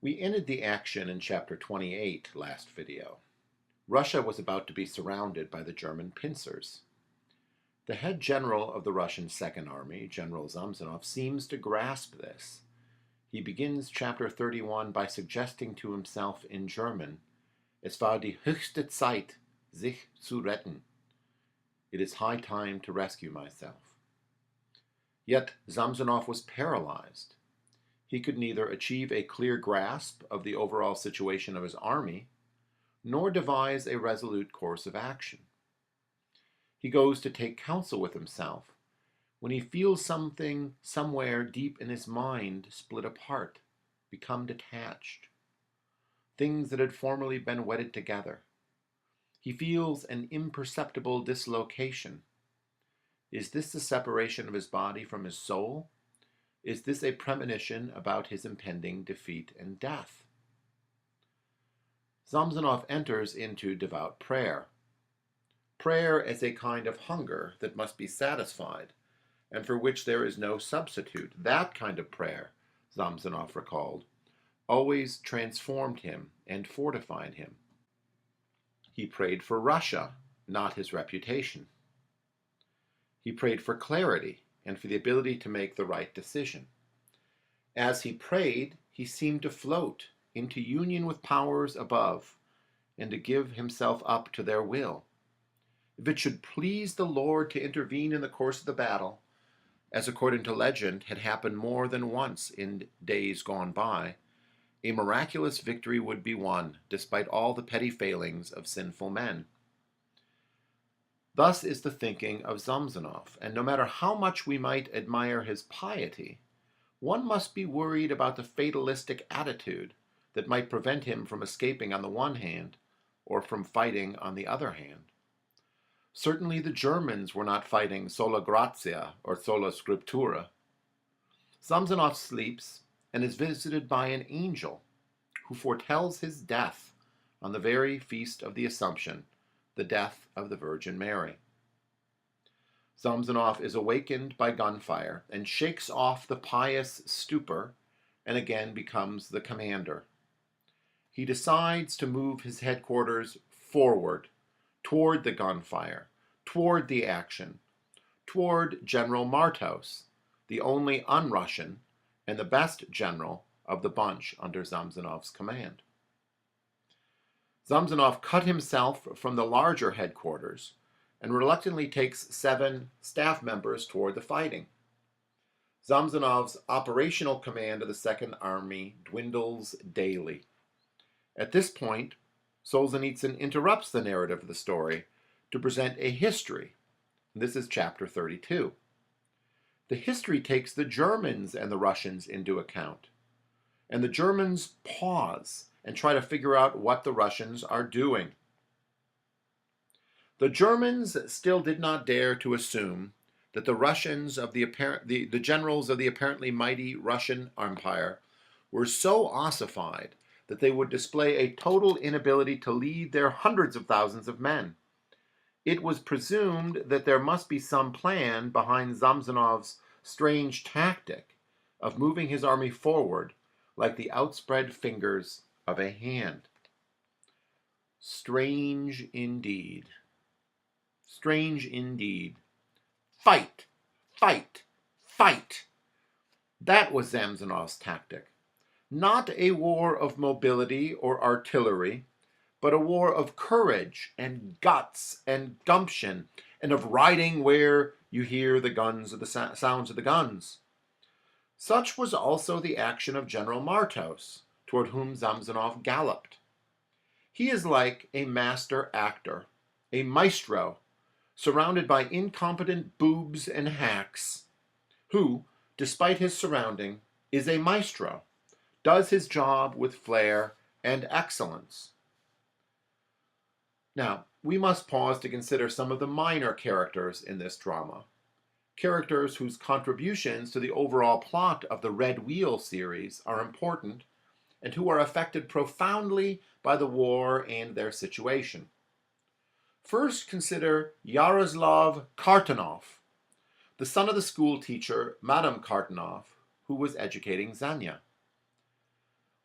We ended the action in chapter 28 last video. Russia was about to be surrounded by the German pincers. The head general of the Russian Second Army, General Samsonov, seems to grasp this. He begins chapter 31 by suggesting to himself in German, "Es war die höchste Zeit, sich zu retten." It is high time to rescue myself. Yet Samsonov was paralyzed. He could neither achieve a clear grasp of the overall situation of his army, nor devise a resolute course of action. He goes to take counsel with himself when he feels something somewhere deep in his mind split apart, become detached. Things that had formerly been wedded together. He feels an imperceptible dislocation. Is this the separation of his body from his soul? Is this a premonition about his impending defeat and death? Samsonov enters into devout prayer. Prayer as a kind of hunger that must be satisfied, and for which there is no substitute. That kind of prayer, Samsonov recalled, always transformed him and fortified him. He prayed for Russia, not his reputation. He prayed for clarity and for the ability to make the right decision. As he prayed, he seemed to float into union with powers above and to give himself up to their will. If it should please the Lord to intervene in the course of the battle, as according to legend had happened more than once in days gone by, a miraculous victory would be won, despite all the petty failings of sinful men. Thus is the thinking of Samsonov, and no matter how much we might admire his piety, one must be worried about the fatalistic attitude that might prevent him from escaping on the one hand, or from fighting on the other hand. Certainly the Germans were not fighting sola gratia or sola scriptura. Samsonov sleeps and is visited by an angel who foretells his death on the very feast of the Assumption, the death of the Virgin Mary. Samsonov is awakened by gunfire and shakes off the pious stupor and again becomes the commander. He decides to move his headquarters forward, toward the gunfire, toward the action, toward General Martos, the only un-Russian and the best general of the bunch under Samsonov's command. Samsonov cut himself from the larger headquarters and reluctantly takes 7 staff members toward the fighting. Samsonov's operational command of the Second Army dwindles daily. At this point, Solzhenitsyn interrupts the narrative of the story to present a history. This is chapter 32. The history takes the Germans and the Russians into account. And the Germans pause and try to figure out what the Russians are doing. The Germans still did not dare to assume that the Russians of the generals of the apparently mighty Russian Empire were so ossified that they would display a total inability to lead their hundreds of thousands of men. It was presumed that there must be some plan behind Samsonov's strange tactic of moving his army forward like the outspread fingers of a hand. Strange indeed. Strange indeed. Fight! Fight! Fight! That was Samsonov's tactic. Not a war of mobility or artillery, but a war of courage and guts and gumption, and of riding where you hear the guns of the sounds of the guns. Such was also the action of General Martos, toward whom Samsonov galloped. He is like a master actor, a maestro, surrounded by incompetent boobs and hacks, who, despite his surrounding, is a maestro, does his job with flair and excellence. Now, we must pause to consider some of the minor characters in this drama, characters whose contributions to the overall plot of the Red Wheel series are important and who are affected profoundly by the war and their situation. First, consider Yaroslav Kartanov, the son of the school teacher, Madame Kartanov, who was educating Zhenya.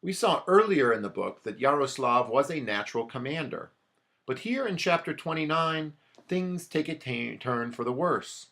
We saw earlier in the book that Yaroslav was a natural commander, but here in chapter 29, things take a turn for the worse.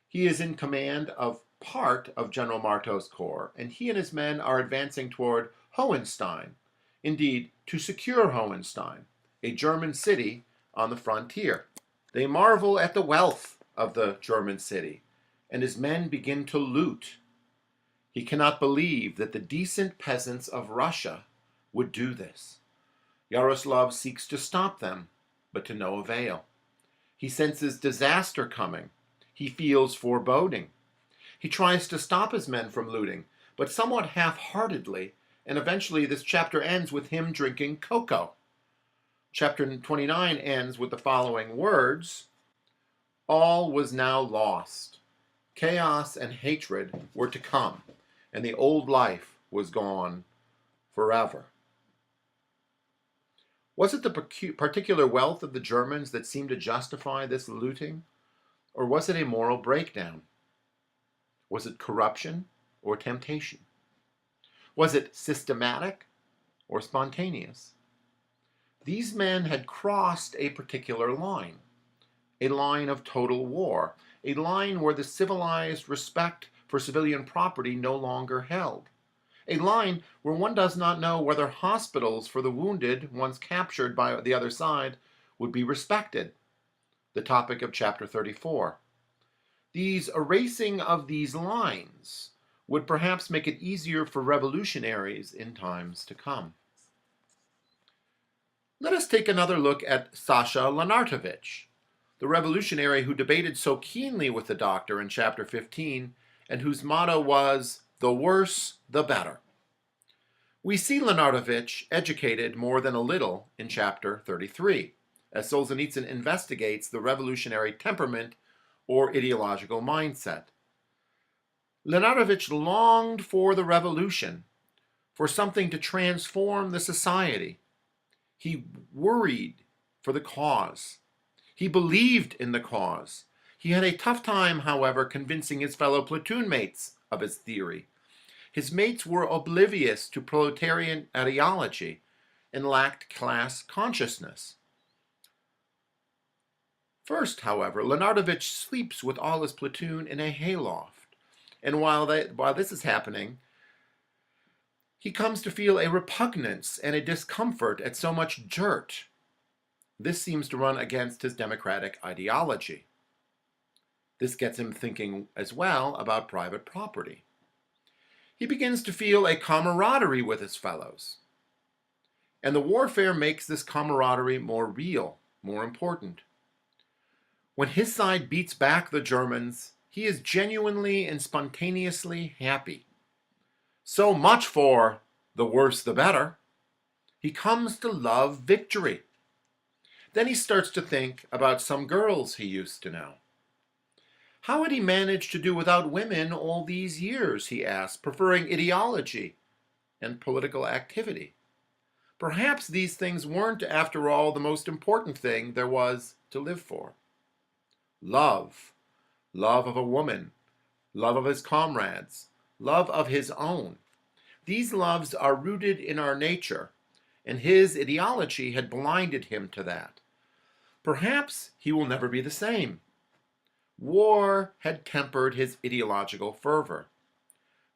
He is in command of part of General Martov's corps, and he and his men are advancing toward Hohenstein, indeed, to secure Hohenstein, a German city on the frontier. They marvel at the wealth of the German city, and his men begin to loot. He cannot believe that the decent peasants of Russia would do this. Yaroslav seeks to stop them, but to no avail. He senses disaster coming. He feels foreboding. He tries to stop his men from looting, but somewhat half-heartedly, and eventually this chapter ends with him drinking cocoa. Chapter 29 ends with the following words: "All was now lost. Chaos and hatred were to come, and the old life was gone forever." Was it the particular wealth of the Germans that seemed to justify this looting, or was it a moral breakdown? Was it corruption or temptation? Was it systematic or spontaneous? These men had crossed a particular line, a line of total war, a line where the civilized respect for civilian property no longer held, a line where one does not know whether hospitals for the wounded, once captured by the other side, would be respected, the topic of chapter 34. These erasing of these lines would perhaps make it easier for revolutionaries in times to come. Let us take another look at Sasha Lenartovich, the revolutionary who debated so keenly with the doctor in chapter 15 and whose motto was, "The worse, the better." We see Lenartovich educated more than a little in chapter 33, as Solzhenitsyn investigates the revolutionary temperament or ideological mindset. Lenartovich longed for the revolution, for something to transform the society. He worried for the cause. He believed in the cause. He had a tough time, however, convincing his fellow platoon mates of his theory. His mates were oblivious to proletarian ideology and lacked class consciousness. First, however, Lenartovich sleeps with all his platoon in a hayloft, and while this is happening, he comes to feel a repugnance and a discomfort at so much dirt. This seems to run against his democratic ideology. This gets him thinking as well about private property. He begins to feel a camaraderie with his fellows. And the warfare makes this camaraderie more real, more important. When his side beats back the Germans, he is genuinely and spontaneously happy. So much for the worse the better. He comes to love victory. Then he starts to think about some girls he used to know. How had he managed to do without women all these years, he asked, preferring ideology and political activity? Perhaps these things weren't, after all, the most important thing there was to live for. Love. Love of a woman. Love of his comrades. Love of his own. These loves are rooted in our nature, and his ideology had blinded him to that. Perhaps he will never be the same. War had tempered his ideological fervor.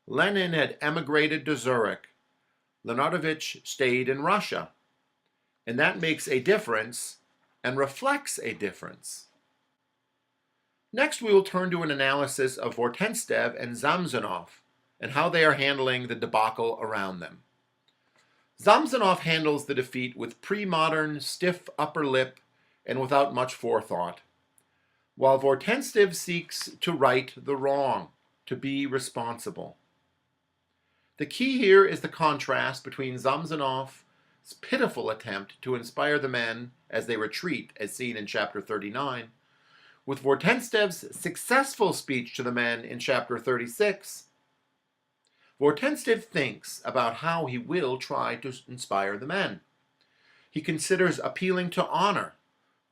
Lenin had emigrated to Zurich. Lenartovich stayed in Russia. And that makes a difference and reflects a difference. Next, we will turn to an analysis of Vortenstev and Samsonov and how they are handling the debacle around them. Samsonov handles the defeat with pre-modern, stiff upper lip and without much forethought, while Vortenstev seeks to right the wrong, to be responsible. The key here is the contrast between Samsonov's pitiful attempt to inspire the men as they retreat, as seen in chapter 39, with Vortenstev's successful speech to the men in chapter 36. Vortenstev thinks about how he will try to inspire the men. He considers appealing to honor,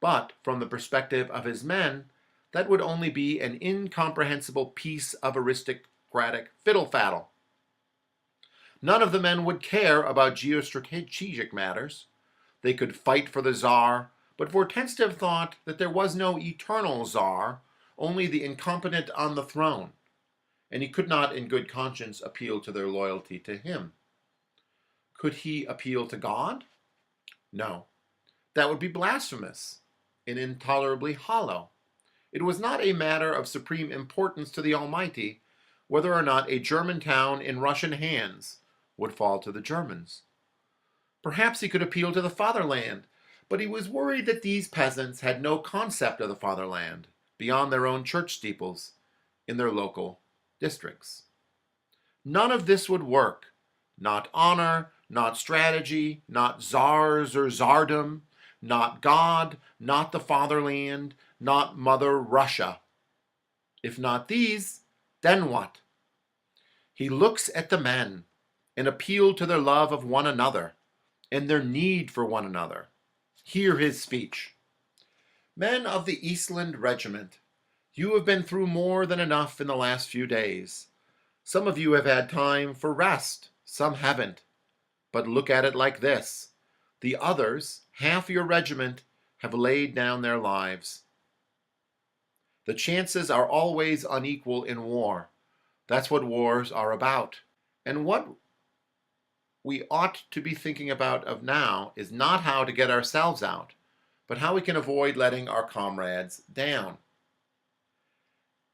but from the perspective of his men, that would only be an incomprehensible piece of aristocratic fiddle-faddle. None of the men would care about geostrategic matters. They could fight for the Tsar, but Vortenstev thought that there was no eternal Tsar, only the incompetent on the throne, and he could not in good conscience appeal to their loyalty to him. Could he appeal to God? No. That would be blasphemous and intolerably hollow. It was not a matter of supreme importance to the Almighty whether or not a German town in Russian hands would fall to the Germans. Perhaps he could appeal to the fatherland, but he was worried that these peasants had no concept of the fatherland beyond their own church steeples in their local districts. None of this would work. Not honor, not strategy, not czars or tsardom, not God, not the fatherland, not Mother Russia. If not these, then what? He looks at the men and appealed to their love of one another and their need for one another. Hear his speech. Men of the Eastland Regiment, you have been through more than enough in the last few days. Some of you have had time for rest, some haven't. But look at it like this. The others, half your regiment, have laid down their lives. The chances are always unequal in war. That's what wars are about. And what we ought to be thinking about of now is not how to get ourselves out, but how we can avoid letting our comrades down.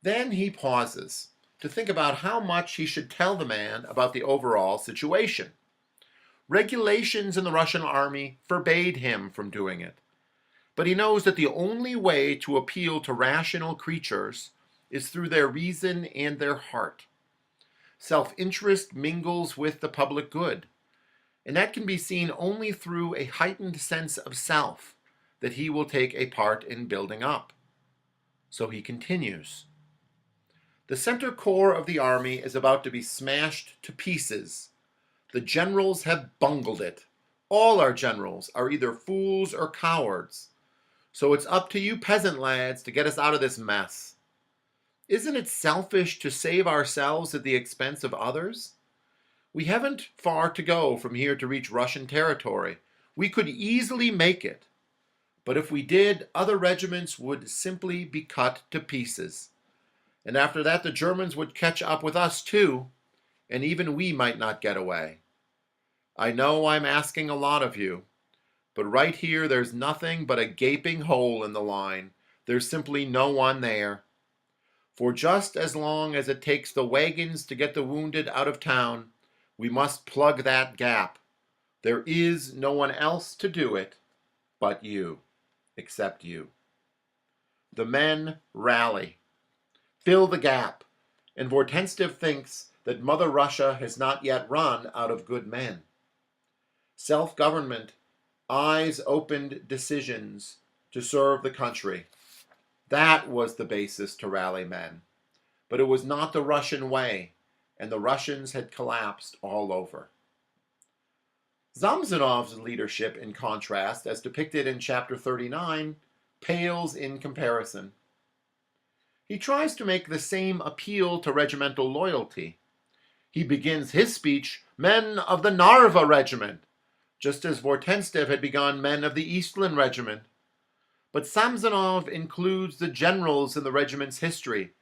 Then he pauses to think about how much he should tell the man about the overall situation. Regulations in the Russian army forbade him from doing it, but he knows that the only way to appeal to rational creatures is through their reason and their heart. Self-interest mingles with the public good, and that can be seen only through a heightened sense of self that he will take a part in building up. So he continues. The center core of the army is about to be smashed to pieces. The generals have bungled it. All our generals are either fools or cowards. So it's up to you peasant lads to get us out of this mess. Isn't it selfish to save ourselves at the expense of others? We haven't far to go from here to reach Russian territory. We could easily make it. But if we did, other regiments would simply be cut to pieces. And after that, the Germans would catch up with us too, and even we might not get away. I know I'm asking a lot of you, but right here there's nothing but a gaping hole in the line. There's simply no one there. For just as long as it takes the wagons to get the wounded out of town, we must plug that gap. There is no one else to do it but you, except you. The men rally. Fill the gap, and Vortenstev thinks that Mother Russia has not yet run out of good men. Self-government, eyes-opened decisions to serve the country. That was the basis to rally men. But it was not the Russian way, and the Russians had collapsed all over. Samsonov's leadership, in contrast, as depicted in chapter 39, pales in comparison. He tries to make the same appeal to regimental loyalty. He begins his speech, men of the Narva Regiment, just as Vortenstev had begun men of the Eastland Regiment. But Samsonov includes the generals in the regiment's history,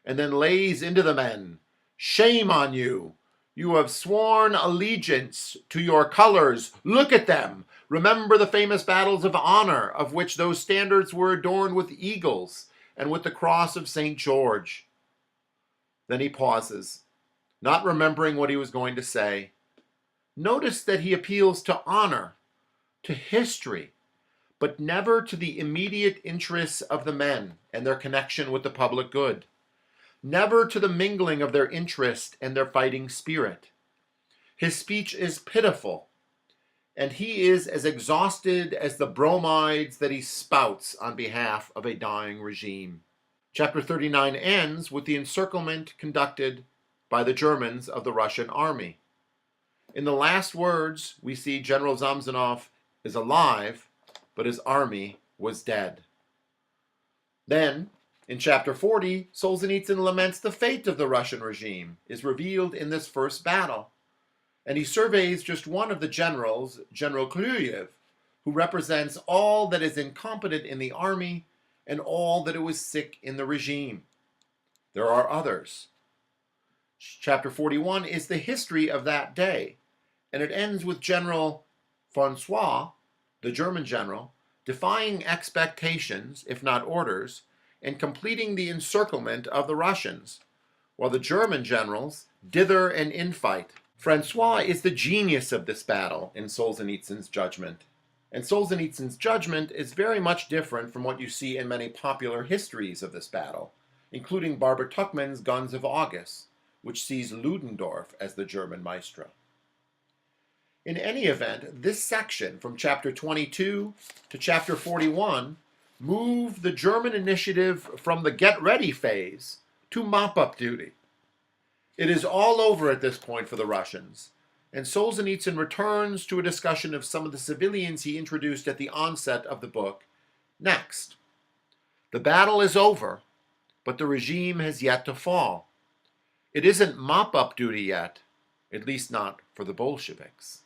and then lays into the men, shame on you! You have sworn allegiance to your colors. Look at them. Remember the famous battles of honor, of which those standards were adorned with eagles and with the cross of St. George. Then he pauses, not remembering what he was going to say. Notice that he appeals to honor, to history, but never to the immediate interests of the men and their connection with the public good. Never to the mingling of their interest and their fighting spirit. His speech is pitiful, and he is as exhausted as the bromides that he spouts on behalf of a dying regime. Chapter 39 ends with the encirclement conducted by the Germans of the Russian army. In the last words, we see General Samsonov is alive, but his army was dead. Then, in chapter 40, Solzhenitsyn laments the fate of the Russian regime, is revealed in this first battle. And he surveys just one of the generals, General Kryuyev, who represents all that is incompetent in the army and all that was sick in the regime. There are others. Chapter 41 is the history of that day, and it ends with General Francois, the German general, defying expectations, if not orders, and completing the encirclement of the Russians, while the German generals dither and infight. Francois is the genius of this battle in Solzhenitsyn's judgment, and Solzhenitsyn's judgment is very much different from what you see in many popular histories of this battle, including Barbara Tuchman's Guns of August, which sees Ludendorff as the German maestro. In any event, this section from chapter 22 to chapter 41 moved the German initiative from the get-ready phase to mop-up duty. It is all over at this point for the Russians, and Solzhenitsyn returns to a discussion of some of the civilians he introduced at the onset of the book next. The battle is over, but the regime has yet to fall. It isn't mop-up duty yet, at least not for the Bolsheviks.